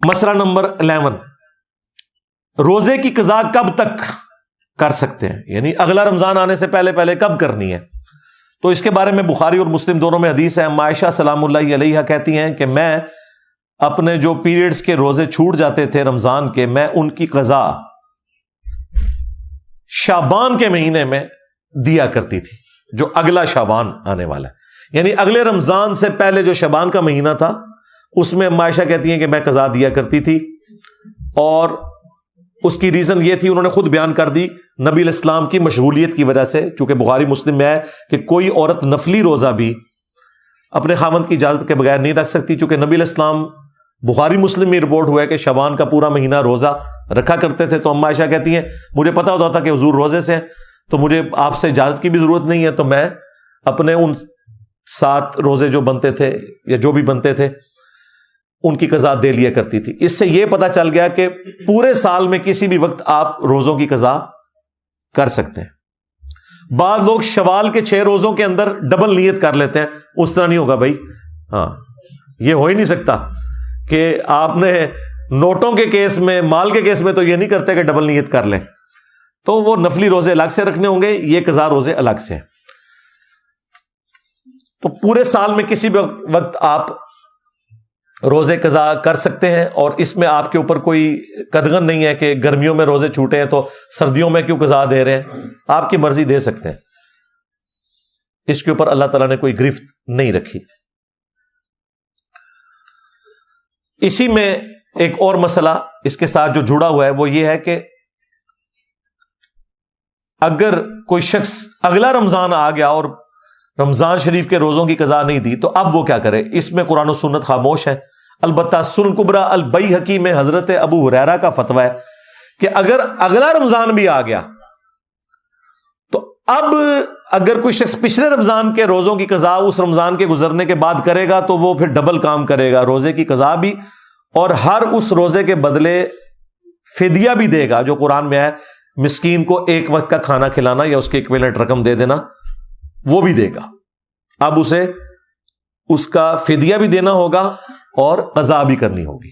مسئلہ نمبر 11، روزے کی قضا کب تک کر سکتے ہیں، یعنی اگلا رمضان آنے سے پہلے پہلے کب کرنی ہے؟ تو اس کے بارے میں بخاری اور مسلم دونوں میں حدیث ہے۔ عائشہ سلام اللہ علیہا کہتی ہیں کہ میں اپنے جو پیریڈز کے روزے چھوٹ جاتے تھے رمضان کے، میں ان کی قضا شعبان کے مہینے میں دیا کرتی تھی، جو اگلا شعبان آنے والا ہے، یعنی اگلے رمضان سے پہلے جو شعبان کا مہینہ تھا اس میں عائشہ کہتی ہیں کہ میں قضا دیا کرتی تھی، اور اس کی ریزن یہ تھی، انہوں نے خود بیان کر دی، نبی علیہ السلام کی مشغولیت کی وجہ سے، چونکہ بخاری مسلم میں ہے کہ کوئی عورت نفلی روزہ بھی اپنے خاوند کی اجازت کے بغیر نہیں رکھ سکتی، چونکہ نبی علیہ السلام بخاری مسلم میں رپورٹ ہوا ہے کہ شعبان کا پورا مہینہ روزہ رکھا کرتے تھے۔ تو عائشہ کہتی ہیں مجھے پتا ہوتا تھا کہ حضور روزے سے ہیں، تو مجھے آپ سے اجازت کی بھی ضرورت نہیں ہے، تو میں اپنے ان 7 روزے جو بنتے تھے یا جو بھی بنتے تھے ان کی قضا دے لیا کرتی تھی۔ اس سے یہ پتا چل گیا کہ پورے سال میں کسی بھی وقت آپ روزوں کی قضا کر سکتے ہیں۔ بعض لوگ شوال کے 6 روزوں کے اندر ڈبل نیت کر لیتے ہیں، اس طرح نہیں ہوگا بھائی، ہاں یہ ہو ہی نہیں سکتا کہ آپ نے نوٹوں کے کیس میں، مال کے کیس میں تو یہ نہیں کرتے کہ ڈبل نیت کر لیں، تو وہ نفلی روزے الگ سے رکھنے ہوں گے، یہ قضا روزے الگ سے ہیں۔ تو پورے سال میں کسی بھی وقت آپ روزے قضا کر سکتے ہیں، اور اس میں آپ کے اوپر کوئی قدغن نہیں ہے کہ گرمیوں میں روزے چھوٹے ہیں تو سردیوں میں کیوں قضا دے رہے ہیں، آپ کی مرضی دے سکتے ہیں، اس کے اوپر اللہ تعالیٰ نے کوئی گرفت نہیں رکھی۔ اسی میں ایک اور مسئلہ اس کے ساتھ جو جڑا ہوا ہے وہ یہ ہے کہ اگر کوئی شخص اگلا رمضان آ گیا اور رمضان شریف کے روزوں کی قضا نہیں دی تو اب وہ کیا کرے؟ اس میں قرآن و سنت خاموش ہے۔ البتہ سنن کبریٰ البیہقی میں حضرت ابو ہریرہ کا فتویٰ ہے کہ اگر اگلا رمضان بھی آ گیا تو اب اگر کوئی شخص پچھلے رمضان کے روزوں کی قضا اس رمضان کے گزرنے کے بعد کرے گا تو وہ پھر ڈبل کام کرے گا، روزے کی قضا بھی اور ہر اس روزے کے بدلے فدیہ بھی دے گا، جو قرآن میں ہے مسکین کو 1 وقت کا کھانا کھلانا یا اس کے ایکویلنٹ رقم دے دینا، وہ بھی دے گا۔ اب اسے اس کا فدیہ بھی دینا ہوگا اور قضا بھی کرنی ہوگی۔